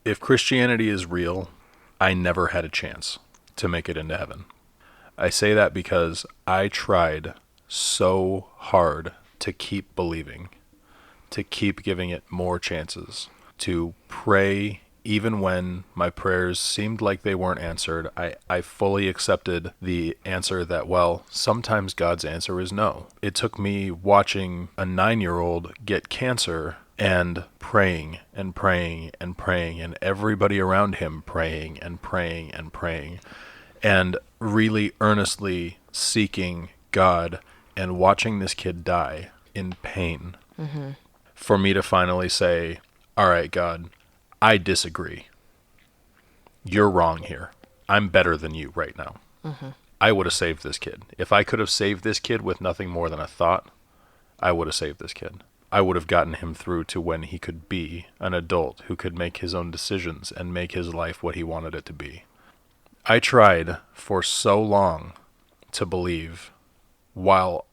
If Christianity is real, I never had a chance to make it into heaven. I say that because I tried so hard to keep believing, to keep giving it more chances, to pray even when my prayers seemed like they weren't answered. I fully accepted the answer that, well, sometimes God's answer is no. It took me watching a 9-year-old get cancer and praying and praying and praying, and everybody around him praying and praying and praying, and really earnestly seeking God and watching this kid die in pain, for me to finally say, all right, God, I disagree. You're wrong here. I'm better than you right now. I would have saved this kid. If I could have saved this kid with nothing more than a thought, I would have saved this kid. I would have gotten him through to when he could be an adult who could make his own decisions and make his life what he wanted it to be. I tried for so long to believe, while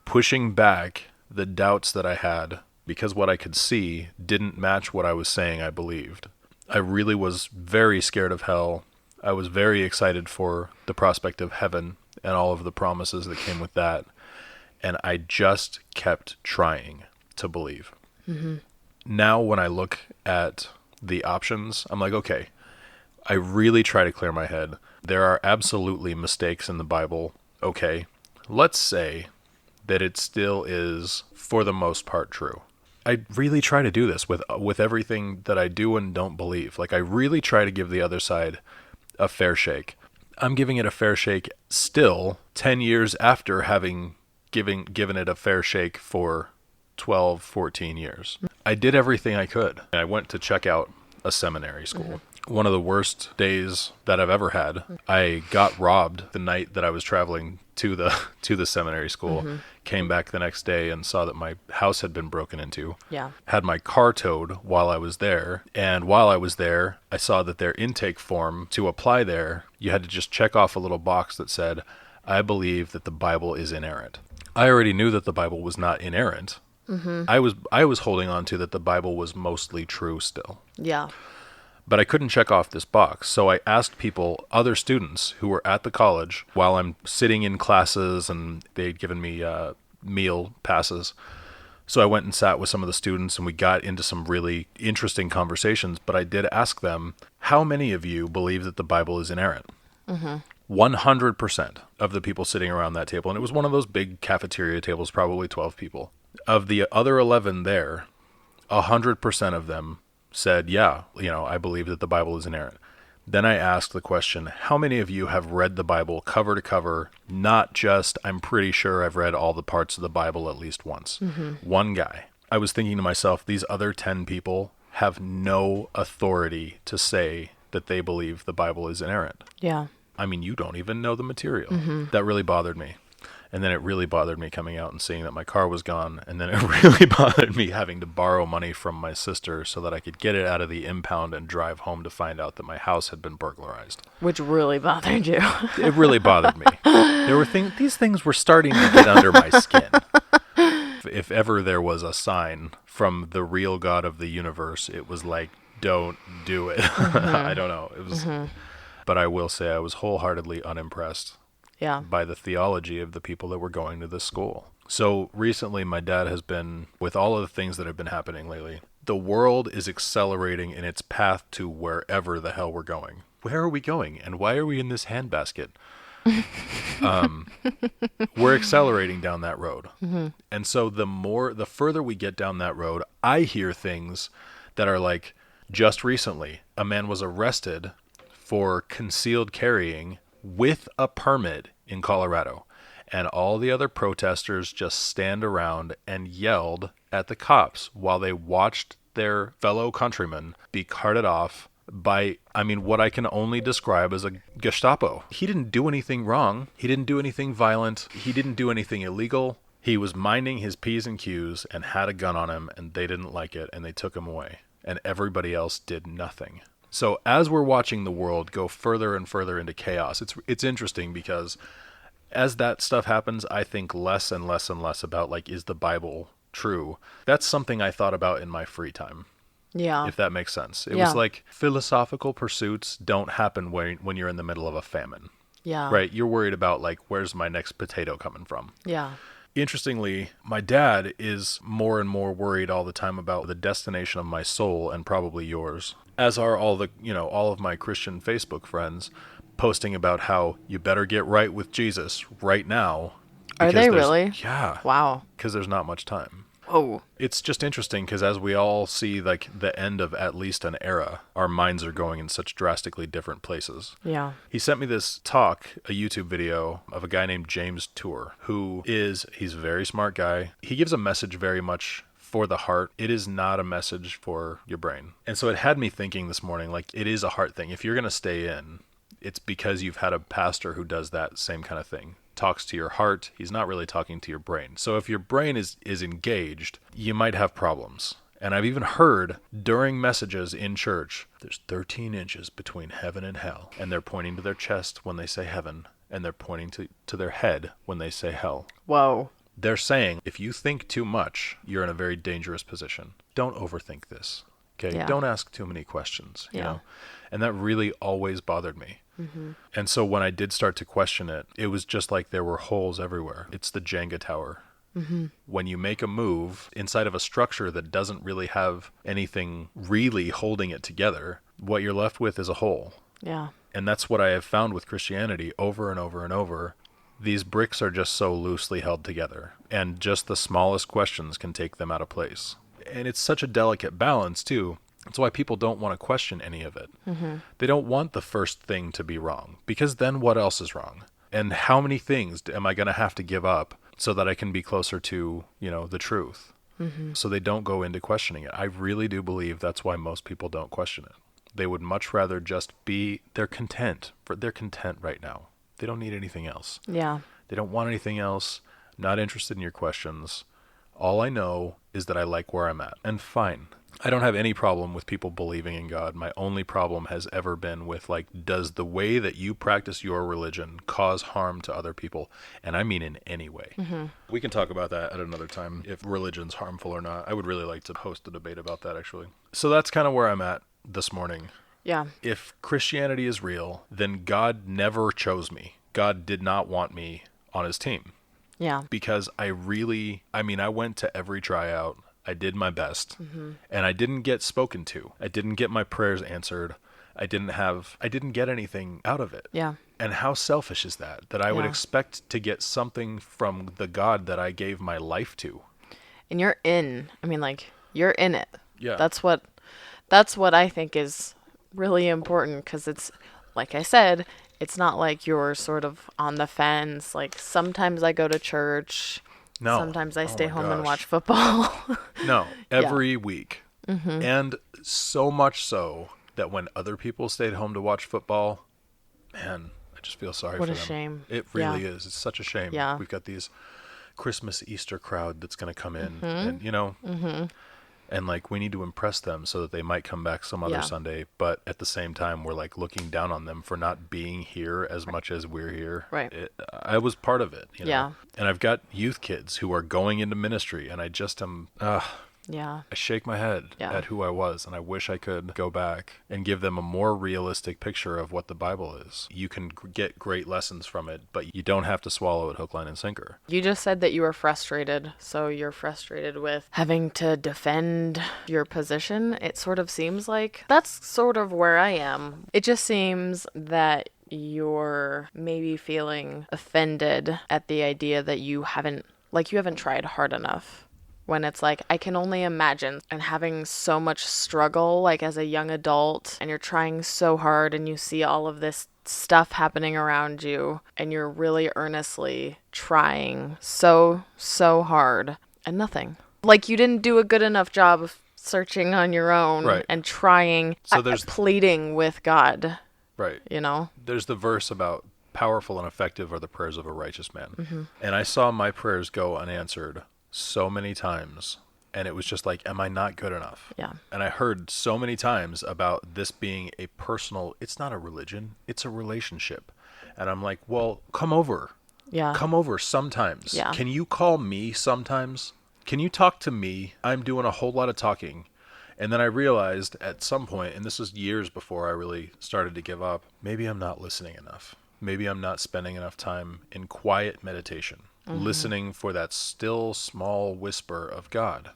pushing back the doubts that I had, because what I could see didn't match what I was saying I believed. I really was very scared of hell. I was very excited for the prospect of heaven and all of the promises that came with that. And I just kept trying to believe. Now when I look at the options, I'm like, okay, I really try to clear my head. There are absolutely mistakes in the Bible. Okay, let's say that it still is, for the most part, true. I really try to do this with everything that I do and don't believe. Like, I really try to give the other side a fair shake. I'm giving it a fair shake still 10 years after having given it a fair shake for 12, 14 years. I did everything I could. I went to check out a seminary school. One of the worst days that I've ever had. I got robbed the night that I was traveling to the seminary school. Came back the next day and saw that my house had been broken into. Yeah. Had my car towed while I was there. And while I was there, I saw that their intake form to apply there, you had to just check off a little box that said, I believe that the Bible is inerrant. I already knew that the Bible was not inerrant. I was holding on to that the Bible was mostly true still. Yeah. But I couldn't check off this box. So I asked people, other students who were at the college, while I'm sitting in classes, and they'd given me meal passes. So I went and sat with some of the students, and we got into some really interesting conversations. But I did ask them, how many of you believe that the Bible is inerrant? 100% of the people sitting around that table, and it was one of those big cafeteria tables, probably 12 people. Of the other 11 there, 100% of them said, yeah, I believe that the Bible is inerrant. Then I asked the question, how many of you have read the Bible cover to cover, not just, I'm pretty sure I've read all the parts of the Bible at least once? One guy. I was thinking to myself, these other 10 people have no authority to say that they believe the Bible is inerrant. Yeah. I mean, you don't even know the material. That really bothered me. And then it really bothered me coming out and seeing that my car was gone. And then it really bothered me having to borrow money from my sister so that I could get it out of the impound and drive home to find out that my house had been burglarized. Which really bothered you. It really bothered me. There were these things were starting to get under my skin. If ever there was a sign from the real God of the universe, it was like, don't do it. I don't know. It was, but I will say I was wholeheartedly unimpressed Yeah. by the theology of the people that were going to this school. So recently my dad has been, with all of the things that have been happening lately, the world is accelerating in its path to wherever the hell we're going. Where are we going? And why are we in this handbasket? We're accelerating down that road. And so the further we get down that road, I hear things that are like, just recently, a man was arrested for concealed carrying with a permit in Colorado, and all the other protesters just stand around and yelled at the cops while they watched their fellow countrymen be carted off by, what I can only describe as a Gestapo. He didn't do anything wrong. He didn't do anything violent. He didn't do anything illegal. He was minding his P's and Q's and had a gun on him, and they didn't like it, and they took him away. And everybody else did nothing. So as we're watching the world go further and further into chaos, it's interesting because as that stuff happens, I think less and less and less about, like, is the Bible true? That's something I thought about in my free time. Yeah. if that makes sense. It Yeah. was like philosophical pursuits don't happen when you're in the middle of a famine, Yeah. right? You're worried about like, where's my next potato coming from? Yeah. Interestingly, my dad is more and more worried all the time about the destination of my soul, and probably yours, as are all of my Christian Facebook friends posting about how you better get right with Jesus right now. Are because they there's- really? Yeah. Wow. Because there's not much time. Oh. It's just interesting because as we all see like the end of at least an era, our minds are going in such drastically different places. Yeah. He sent me this talk, a YouTube video of a guy named James Tour, he's a very smart guy. He gives a message very much for the heart. It is not a message for your brain. And so it had me thinking this morning, like, it is a heart thing. If you're going to stay in, it's because you've had a pastor who does that same kind of thing. Talks to your heart. He's not really talking to your brain. So if your brain is engaged, you might have problems. And I've even heard during messages in church, there's 13 inches between heaven and hell. And they're pointing to their chest when they say heaven. And they're pointing to their head when they say hell. Whoa. They're saying, if you think too much, you're in a very dangerous position. Don't overthink this. Okay? Yeah. Don't ask too many questions, you Yeah. know? And that really always bothered me. Mm-hmm. And so when I did start to question it, it was just like there were holes everywhere. It's the Jenga tower. Mm-hmm. When you make a move inside of a structure that doesn't really have anything really holding it together, what you're left with is a hole. Yeah. And that's what I have found with Christianity over and over and over. These bricks are just so loosely held together, and just the smallest questions can take them out of place. And it's such a delicate balance, too. That's why people don't want to question any of it. Mm-hmm. They don't want the first thing to be wrong, because then what else is wrong? And how many things am I going to have to give up so that I can be closer to, the truth? Mm-hmm. So they don't go into questioning it. I really do believe that's why most people don't question it. They would much rather just they're content right now. They don't need anything else. Yeah. They don't want anything else. Not interested in your questions. All I know is that I like where I'm at. And fine. I don't have any problem with people believing in God. My only problem has ever been with, like, does the way that you practice your religion cause harm to other people? And I mean in any way. Mm-hmm. We can talk about that at another time, if religion's harmful or not. I would really like to host a debate about that, actually. So that's kind of where I'm at this morning. Yeah. If Christianity is real, then God never chose me. God did not want me on his team. Yeah. Because I went to every tryout. I did my best. Mm-hmm. And I didn't get spoken to. I didn't get my prayers answered. I didn't get anything out of it. Yeah. And how selfish is that? That I would Yeah. expect to get something from the God that I gave my life to. And you're in. You're in it. Yeah. That's what I think is really important, because it's, like I said, it's not like you're sort of on the fence. Like, sometimes I go to church. No. Sometimes I Oh stay my home and gosh. watch football. No, every week. Mm-hmm. And so much so that when other people stayed home to watch football, man, I just feel sorry What for a them. shame. It really Yeah. is. It's such a shame. Yeah. We've got these Christmas, Easter crowd that's going to come in, and mm-hmm. and like we need to impress them so that they might come back some other Yeah. Sunday. But at the same time, we're like looking down on them for not being here as much as we're here. Right. I was part of it. Yeah. And I've got youth kids who are going into ministry, and I just am. Yeah. I shake my head Yeah. at who I was, and I wish I could go back and give them a more realistic picture of what the Bible is. You can get great lessons from it, but you don't have to swallow it hook, line, and sinker. You just said that you were frustrated. So you're frustrated with having to defend your position. It sort of seems like that's sort of where I am. It just seems that you're maybe feeling offended at the idea that you haven't tried hard enough. When it's like, I can only imagine, and having so much struggle, like as a young adult, and you're trying so hard and you see all of this stuff happening around you, and you're really earnestly trying so hard, and nothing. Like, you didn't do a good enough job of searching on your own. Right. And trying, So there's- pleading with God, Right. There's the verse about powerful and effective are the prayers of a righteous man. Mm-hmm. And I saw my prayers go unanswered so many times, and it was just like, am I not good enough? Yeah. And I heard so many times about this being a personal, it's not a religion, it's a relationship. And I'm like, well, come over. Yeah. Come over sometimes. Yeah. Can you call me sometimes? Can you talk to me? I'm doing a whole lot of talking. And then I realized at some point, and this was years before I really started to give up, maybe I'm not listening enough. Maybe I'm not spending enough time in quiet meditation, listening for that still small whisper of God.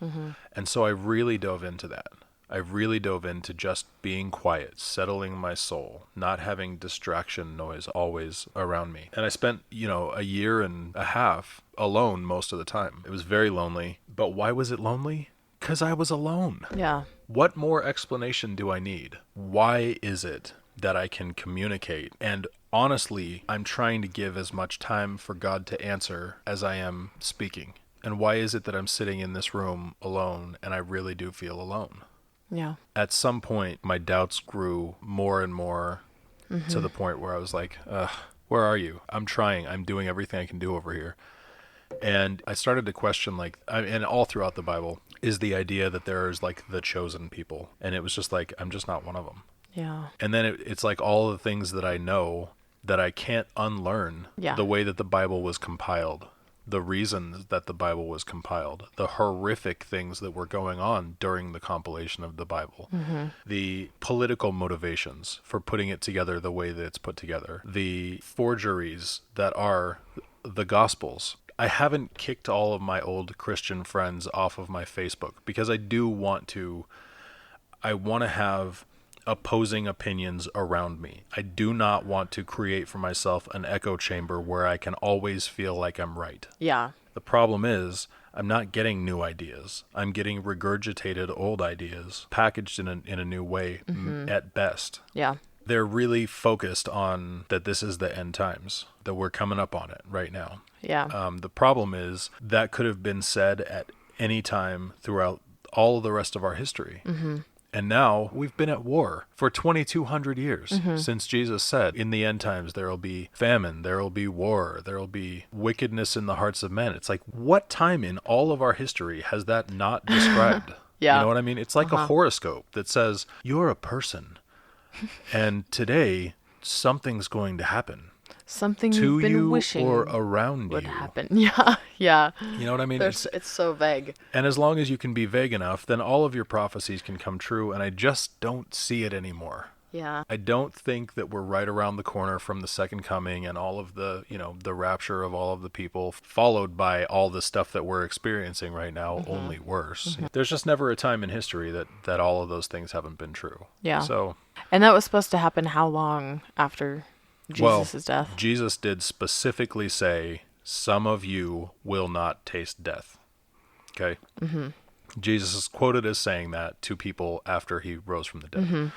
And so I really dove into that. I really dove into just being quiet, settling my soul, not having distraction noise always around me. And I spent, a year and a half alone most of the time. It was very lonely. But why was it lonely? Because I was alone. Yeah. What more explanation do I need? Why is it that I can communicate? And honestly, I'm trying to give as much time for God to answer as I am speaking. And why is it that I'm sitting in this room alone and I really do feel alone? Yeah. At some point, my doubts grew more and more to the point where I was like, where are you? I'm trying. I'm doing everything I can do over here. And I started to question, and all throughout the Bible is the idea that there's like the chosen people. And it was just like, I'm just not one of them. Yeah. And then it's like all the things that I know that I can't unlearn. Yeah. The way that the Bible was compiled, the reasons that the Bible was compiled, the horrific things that were going on during the compilation of the Bible, the political motivations for putting it together the way that it's put together, the forgeries that are the Gospels. I haven't kicked all of my old Christian friends off of my Facebook because I want to have opposing opinions around me. I do not want to create for myself an echo chamber where I can always feel like I'm right. Yeah. The problem is I'm not getting new ideas. I'm getting regurgitated old ideas packaged in a new way at best. Yeah. They're really focused on that this is the end times, that we're coming up on it right now. Yeah. The problem is that could have been said at any time throughout all of the rest of our history. And now we've been at war for 2,200 years since Jesus said, in the end times, there will be famine, there will be war, there will be wickedness in the hearts of men. It's like, what time in all of our history has that not described? Yeah. You know what I mean? It's like a horoscope that says, you're a person. And today, something's going to happen. Something To you've been you wishing or around would you. happen. Yeah. Yeah. You know what I mean? It's so vague. And as long as you can be vague enough, then all of your prophecies can come true. And I just don't see it anymore. Yeah. I don't think that we're right around the corner from the second coming and all of the, the rapture of all of the people, followed by all the stuff that we're experiencing right now, only worse. There's just never a time in history that all of those things haven't been true. Yeah. So, And that was supposed to happen how long after Jesus' death? Jesus did specifically say, some of you will not taste death. Okay? Jesus is quoted as saying that to people after he rose from the dead.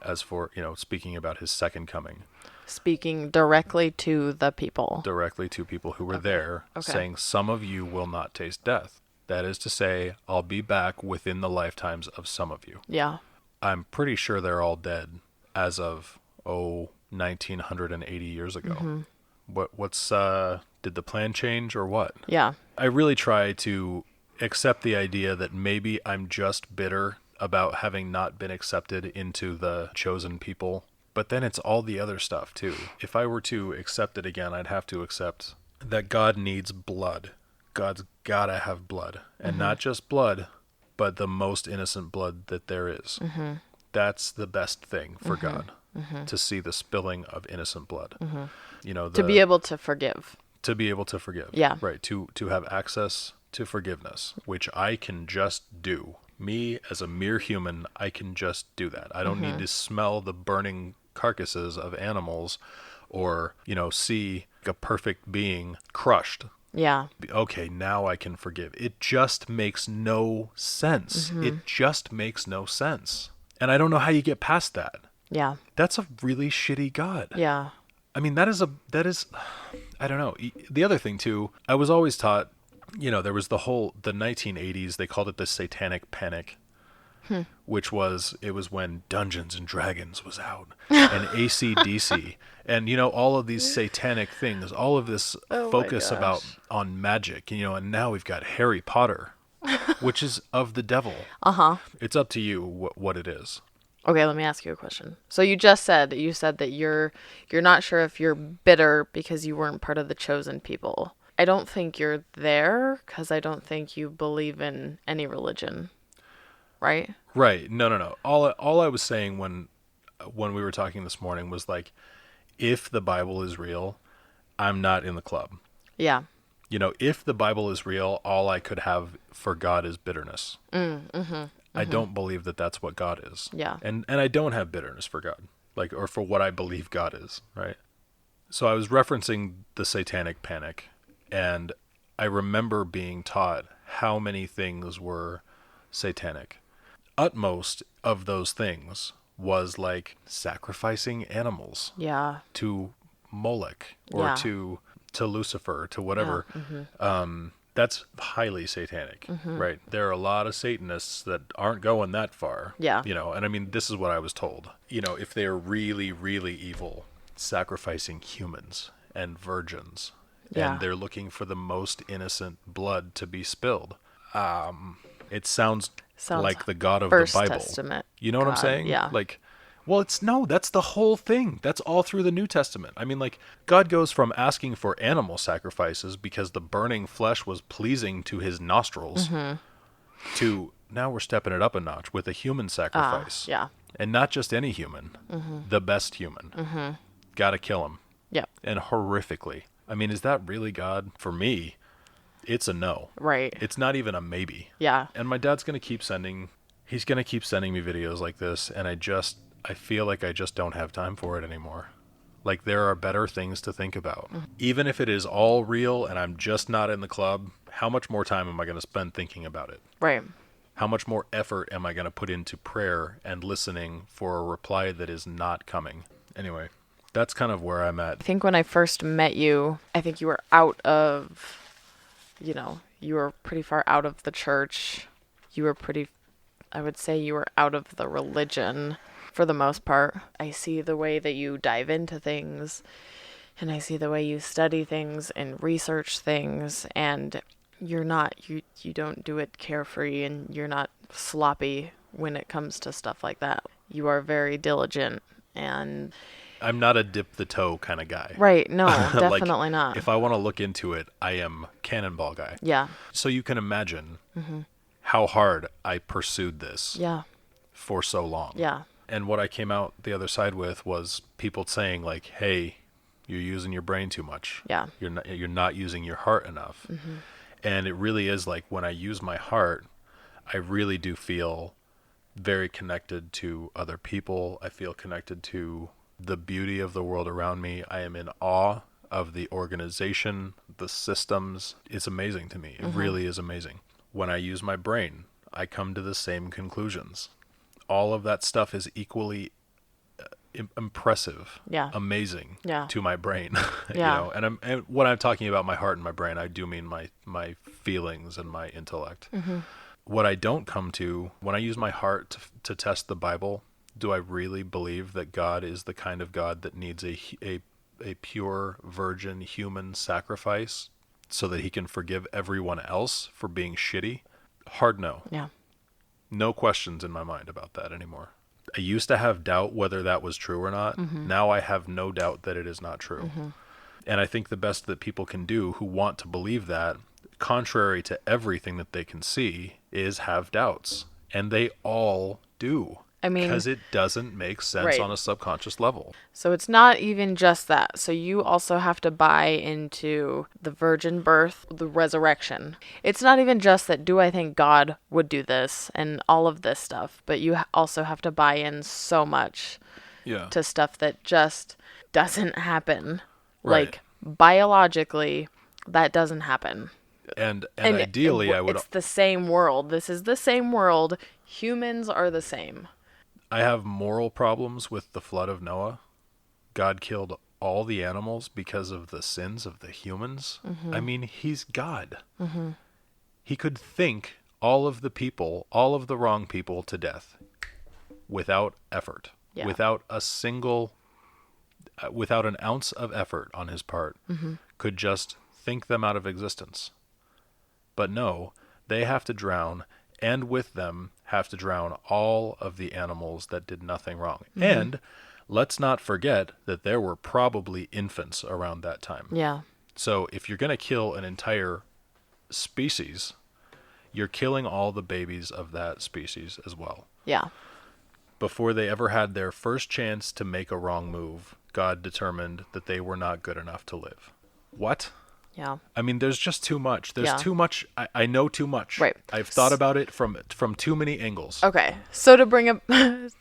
As for, speaking about his second coming. Speaking directly to the people. Directly to people who were there, Okay. saying, some of you will not taste death. That is to say, I'll be back within the lifetimes of some of you. Yeah. I'm pretty sure they're all dead as of, 1980 years ago. What's did the plan change or what? Yeah. I really try to accept the idea that maybe I'm just bitter about having not been accepted into the chosen people, but then it's all the other stuff too. If I were to accept it again, I'd have to accept that God needs blood. God's gotta have blood, and not just blood, but the most innocent blood that there is. That's the best thing for God. To see the spilling of innocent blood. To be able to forgive. To be able to forgive. Yeah. Right. To have access to forgiveness, which I can just do. Me as a mere human, I can just do that. I don't need to smell the burning carcasses of animals or, see a perfect being crushed. Yeah. Okay, now I can forgive. It just makes no sense. It just makes no sense. And I don't know how you get past that. Yeah. That's a really shitty God. Yeah. I mean, that is, I don't know. The other thing too, I was always taught, there was the 1980s, they called it the Satanic Panic, which was when Dungeons and Dragons was out and AC/DC and, all of these satanic things, all of this focus on magic, and now we've got Harry Potter, which is of the devil. It's up to you what it is. Okay, let me ask you a question. So you said that you're not sure if you're bitter because you weren't part of the chosen people. I don't think you're there because I don't think you believe in any religion. right? Right. No, no, no. All I was saying when we were talking this morning was like, if the Bible is real, I'm not in the club. Yeah. You know, if the Bible is real, all I could have for God is bitterness. I don't believe that that's what God is. Yeah. And I don't have bitterness for God, like, or for what I believe God is, right? So I was referencing the satanic panic, and I remember being taught how many things were satanic. Utmost of those things was like sacrificing animals Yeah. to Moloch or Yeah. to Lucifer, to Yeah. whatever. That's highly satanic, Mm-hmm. right? There are a lot of Satanists that aren't going that far. Yeah. You know, and I mean, this is what I was told. You know, if they're really, really evil, sacrificing humans and virgins, Yeah. and they're looking for the most innocent blood to be spilled. It sounds Sounds like the God of First the Bible. Testament. You know what I'm God, saying? yeah. Like, well, it's no, that's the whole thing. That's all through the New Testament. I mean, like, God goes from asking for animal sacrifices because the burning flesh was pleasing to his nostrils to now we're stepping it up a notch with a human sacrifice. Yeah. And not just any human, the best human. Gotta kill him. Yep. And horrifically. I mean, is that really God? For me, it's a no. Right. It's not even a maybe. Yeah. And my dad's going to keep sending me videos like this, and I feel like I just don't have time for it anymore. Like, there are better things to think about. Even if it is all real and I'm just not in the club, how much more time am I going to spend thinking about it? Right. How much more effort am I going to put into prayer and listening for a reply that is not coming? Anyway, that's kind of where I'm at. I think when I first met you, I think you were out of, you were pretty far out of the church. I would say you were out of the religion for the most part. I see the way that you dive into things, and I see the way you study things and research things, and you don't do it carefree, and you're not sloppy when it comes to stuff like that. You are very diligent, and I'm not a dip the toe kind of guy. right, no, Like, definitely not. If I want to look into it, I am cannonball guy. Yeah. So you can imagine how hard I pursued this Yeah. for so long. Yeah. And what I came out the other side with was people saying like, "Hey, you're using your brain too much. Yeah. You're not using your heart enough." And it really is like when I use my heart, I really do feel very connected to other people. I feel connected to the beauty of the world around me. I am in awe of the organization, the systems. It's amazing to me. It really is amazing. When I use my brain, I come to the same conclusions. All of that stuff is equally impressive, Yeah. amazing Yeah. to my brain. Yeah. And when I'm talking about my heart and my brain, I do mean my feelings and my intellect. What I don't come to when I use my heart to test the Bible, do I really believe that God is the kind of God that needs a pure virgin human sacrifice so that he can forgive everyone else for being shitty? Hard no. Yeah. No questions in my mind about that anymore. I used to have doubt whether that was true or not. Now I have no doubt that it is not true. And I think the best that people can do who want to believe that, contrary to everything that they can see, is have doubts. And they all do. I mean, because it doesn't make sense right. on a subconscious level. So it's not even just that. So you also have to buy into the virgin birth, the resurrection. It's not even just that, do I think God would do this and all of this stuff, but you also have to buy in so much to stuff that just doesn't happen. Right. Like, biologically, that doesn't happen. And ideally, I would. It's the same world. This is the same world. Humans are the same. I have moral problems with the flood of Noah. God killed all the animals because of the sins of the humans. I mean, he's God. He could think all of the people, all of the wrong people to death without effort, without a single, without an ounce of effort on his part, could just think them out of existence. But no, they have to drown, and with them have to drown all of the animals that did nothing wrong. And let's not forget that there were probably infants around that time. Yeah. So if you're going to kill an entire species, you're killing all the babies of that species as well. Yeah. Before they ever had their first chance to make a wrong move, God determined that they were not good enough to live. What? Yeah. I mean, there's just too much. There's Yeah. too much. I know too much. Right. I've thought about it from too many angles. Okay. So to bring it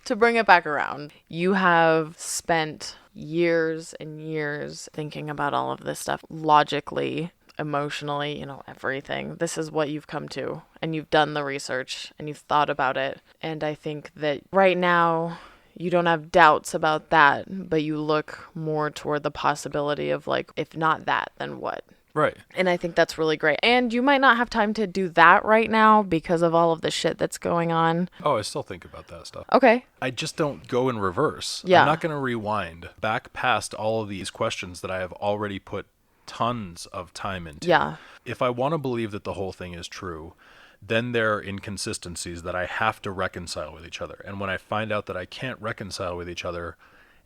to bring it back around, you have spent years and years thinking about all of this stuff logically, emotionally, everything. This is what you've come to, and you've done the research and you've thought about it. And I think that right now you don't have doubts about that, but you look more toward the possibility of like, if not that, then what? Right. And I think that's really great. And you might not have time to do that right now because of all of the shit that's going on. Oh, I still think about that stuff. Okay. I just don't go in reverse. Yeah. I'm not going to rewind back past all of these questions that I have already put tons of time into. Yeah. If I want to believe that the whole thing is true, then there are inconsistencies that I have to reconcile with each other. And when I find out that I can't reconcile with each other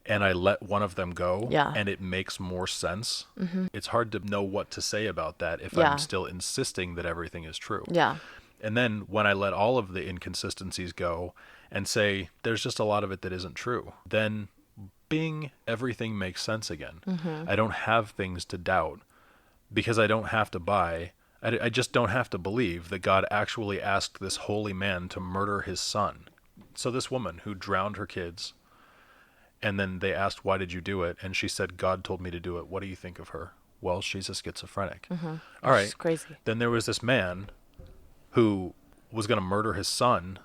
and I let one of them go, Yeah. and it makes more sense, it's hard to know what to say about that if Yeah. I'm still insisting that everything is true. Yeah. And then when I let all of the inconsistencies go and say there's just a lot of it that isn't true, then bing, everything makes sense again. I don't have things to doubt because I don't have to buy. I just don't have to believe that God actually asked this holy man to murder his son. So this woman who drowned her kids, and then they asked, why did you do it? And she said, God told me to do it. What do you think of her? Well, she's a schizophrenic. All right. It's crazy. Then there was this man who was going to murder his son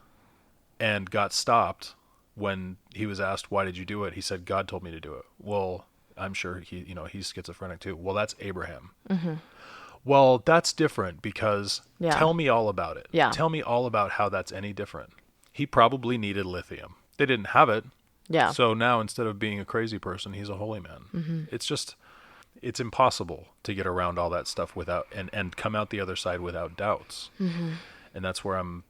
and got stopped when he was asked, why did you do it? He said, God told me to do it. Well, I'm sure he's schizophrenic too. Well, that's Abraham. Well, that's different because Yeah. tell me all about it. Yeah. Tell me all about how that's any different. He probably needed lithium. They didn't have it. Yeah. So now instead of being a crazy person, he's a holy man. It's impossible to get around all that stuff without and come out the other side without doubts. And that's where I'm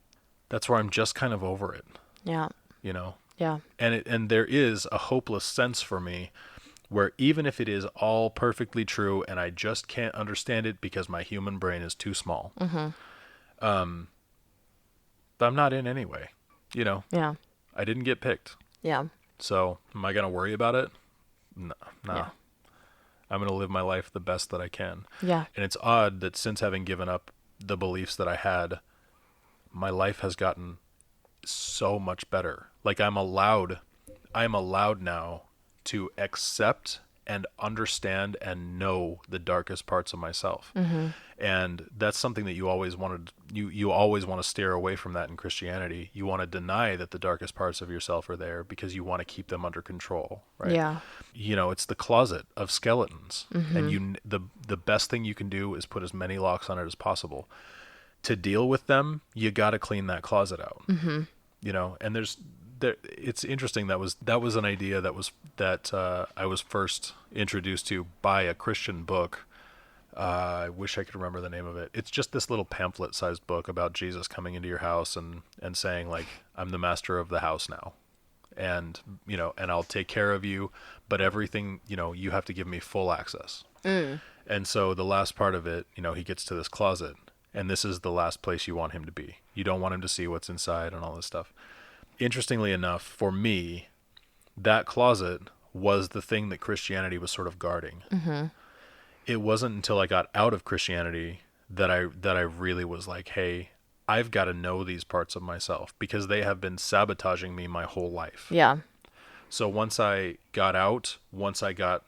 just kind of over it, Yeah. Yeah. And there is a hopeless sense for me where even if it is all perfectly true and I just can't understand it because my human brain is too small, I'm not in anyway. Yeah. I didn't get picked. Yeah. So am I going to worry about it? No. Yeah. I'm going to live my life the best that I can. Yeah. And it's odd that since having given up the beliefs that I had, my life has gotten so much better. Like I'm allowed now to accept and understand and know the darkest parts of myself. And that's something that you always wanted. You always want to steer away from that in Christianity. You want to deny that the darkest parts of yourself are there because you want to keep them under control, right? Yeah. It's the closet of skeletons. And the best thing you can do is put as many locks on it as possible. To deal with them, you got to clean that closet out. And it's interesting. That was an idea that I was first introduced to by a Christian book. I wish I could remember the name of it. It's just this little pamphlet-sized book about Jesus coming into your house and saying like, I'm the master of the house now. And, and I'll take care of you, but everything, you have to give me full access. And so the last part of it, he gets to this closet, and this is the last place you want him to be. You don't want him to see what's inside and all this stuff. Interestingly enough, for me, that closet was the thing that Christianity was sort of guarding. It wasn't until I got out of Christianity that I really was like, hey, I've got to know these parts of myself because they have been sabotaging me my whole life. Yeah. So once I got out, once I got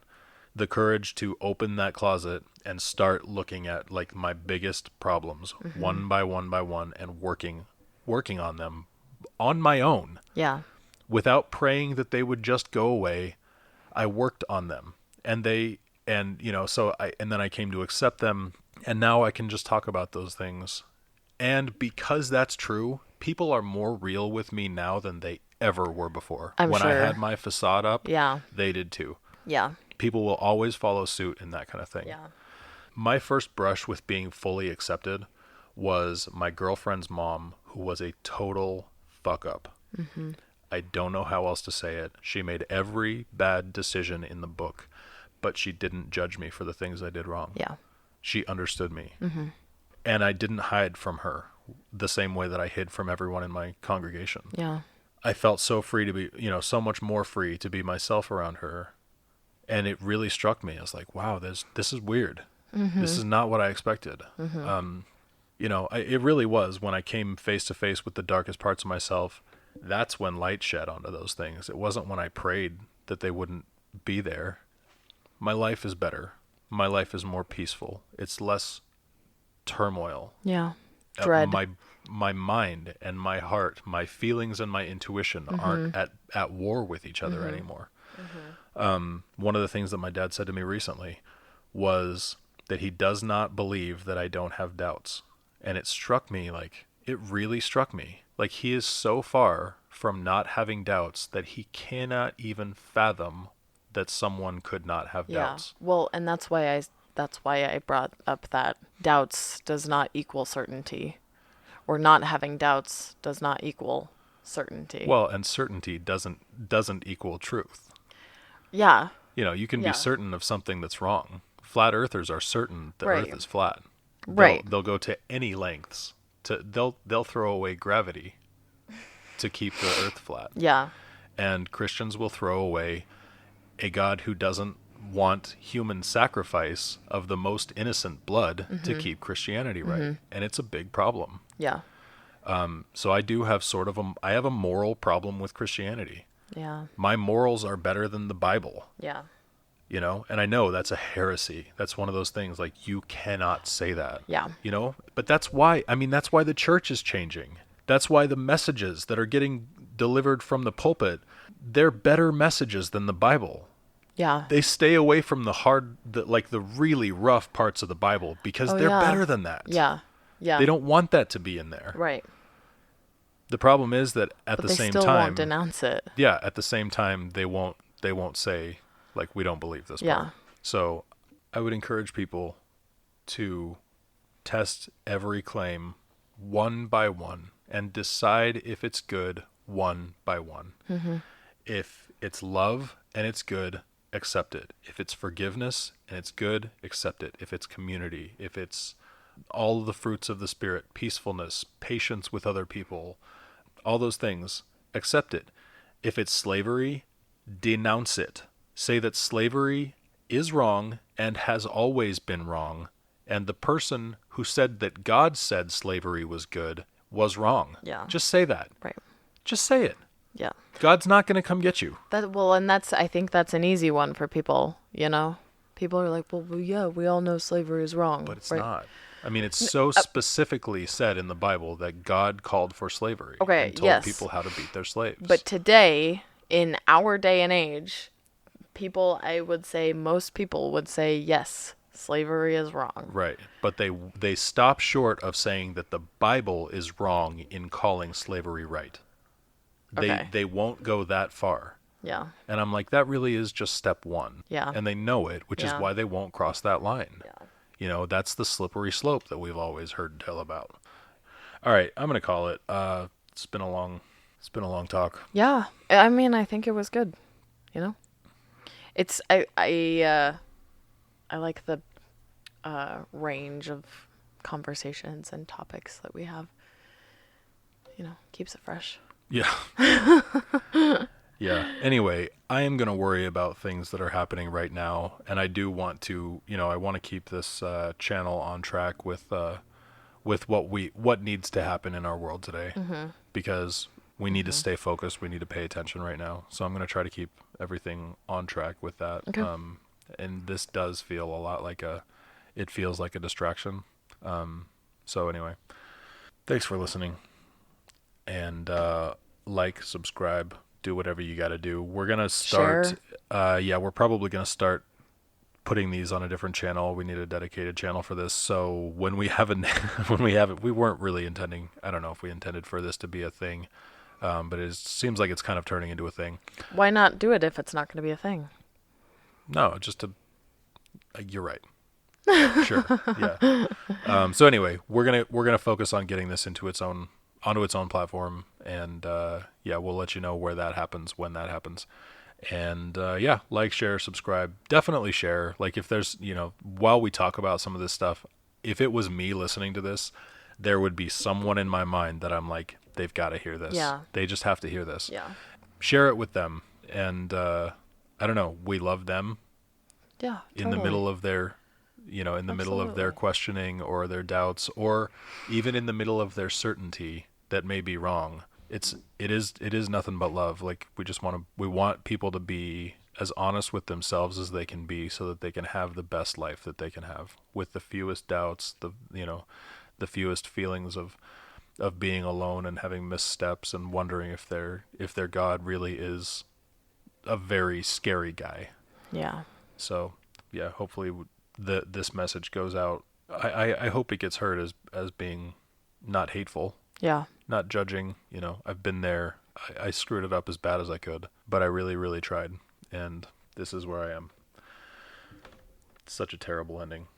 the courage to open that closet and start looking at like my biggest problems one by one by one and working on them on my own. Yeah. Without praying that they would just go away, I worked on them. And then I came to accept them, and now I can just talk about those things. And because that's true, people are more real with me now than they ever were before. I'm when I sure. had my facade up, Yeah. they did too. Yeah. People will always follow suit in that kind of thing. Yeah. My first brush with being fully accepted was my girlfriend's mom, who was a total fuck up. I don't know how else to say it. She made every bad decision in the book, but she didn't judge me for the things I did wrong. Yeah. She understood me. And I didn't hide from her the same way that I hid from everyone in my congregation. Yeah. I felt so free to be, so much more free to be myself around her. And it really struck me. I was like, wow, this is weird. This is not what I expected. It really was when I came face to face with the darkest parts of myself. That's when light shed onto those things. It wasn't when I prayed that they wouldn't be there. My life is better. My life is more peaceful. It's less turmoil. Yeah. Dread. My mind and my heart, my feelings and my intuition aren't at war with each other anymore. One of the things that my dad said to me recently was that he does not believe that I don't have doubts. And it really struck me. Like, he is so far from not having doubts that he cannot even fathom that someone could not have doubts. Well, and that's why I brought up that doubts does not equal certainty, or not having doubts does not equal certainty. Well, and certainty doesn't equal truth. Yeah. You can be certain of something that's wrong. Flat earthers are certain the Right. earth is flat. Right. They'll go to any lengths they'll throw away gravity to keep the earth flat. Yeah. And Christians will throw away a God who doesn't want human sacrifice of the most innocent blood to keep Christianity right. And it's a big problem. Yeah. So I do have I have a moral problem with Christianity. Yeah. My morals are better than the Bible, Yeah. and I know that's a heresy. That's one of those things, like, you cannot say that. Yeah. But that's why the church is changing. That's why the messages that are getting delivered from the pulpit, they're better messages than the Bible. Yeah. They stay away from the really rough parts of the Bible because they're better than that. Yeah. Yeah. They don't want that to be in there. Right. The problem is that at the same They still time, won't denounce it. yeah, at the same time they won't say, like, we don't believe this part. So I would encourage people to test every claim one by one and decide if it's good one by one. If it's love and it's good, accept it. If it's forgiveness and it's good, accept it. If it's community, if it's all of the fruits of the Spirit, peacefulness, patience with other people, all those things, accept it. If it's slavery, denounce it. Say that slavery is wrong and has always been wrong, and the person who said that God said slavery was good was wrong. Yeah. Just say that. Right. Just say it. Yeah. God's not going to come get you. I think that's an easy one for people, People are like, well, yeah, we all know slavery is wrong. But it's not. I mean, it's so specifically said in the Bible that God called for slavery and told people how to beat their slaves. But today, in our day and age, most people would say, yes, slavery is wrong. Right. But they stop short of saying that the Bible is wrong in calling slavery right. They won't go that far. Yeah. And I'm like, that really is just step one. Yeah. And they know it, which is why they won't cross that line. Yeah. That's the slippery slope that we've always heard tell about. All right, I'm going to call it. It's been a long talk. Yeah. I mean, I think it was good, It's I like the range of conversations and topics that we have. Keeps it fresh. Yeah. Yeah. Anyway, I am going to worry about things that are happening right now, and I do want to, I want to keep this channel on track with what needs to happen in our world today, because we need to stay focused. We need to pay attention right now. So I'm going to try to keep everything on track with that. Okay. And this does feel a lot like it feels like a distraction. So anyway, thanks for listening, and subscribe, do whatever you got to do. We're going to start, we're probably going to start putting these on a different channel. We need a dedicated channel for this. So when we we weren't really intending, I don't know if we intended for this to be a thing, but it seems like it's kind of turning into a thing. Why not do it if it's not going to be a thing? No, you're right. Sure. Yeah. So anyway, we're gonna focus on getting this onto its own platform, and we'll let you know where that happens, when that happens. And like, share, subscribe. Definitely share. Like, if there's, while we talk about some of this stuff, if it was me listening to this, there would be someone in my mind that I'm like, they've got to hear this. Yeah. They just have to hear this. Yeah. Share it with them. And I don't know, we love them Yeah. in the middle of their, in the middle of their Absolutely. questioning or their doubts, or even in the middle of their certainty that may be wrong. It is nothing but love. Like we want people to be as honest with themselves as they can be, so that they can have the best life that they can have with the fewest doubts, the fewest feelings of being alone and having missteps and wondering if their God really is a very scary guy. Yeah. So yeah, hopefully this message goes out. I hope it gets heard as being not hateful, Yeah. not judging. I've been there. I screwed it up as bad as I could, but I really, really tried. And this is where I am. It's such a terrible ending.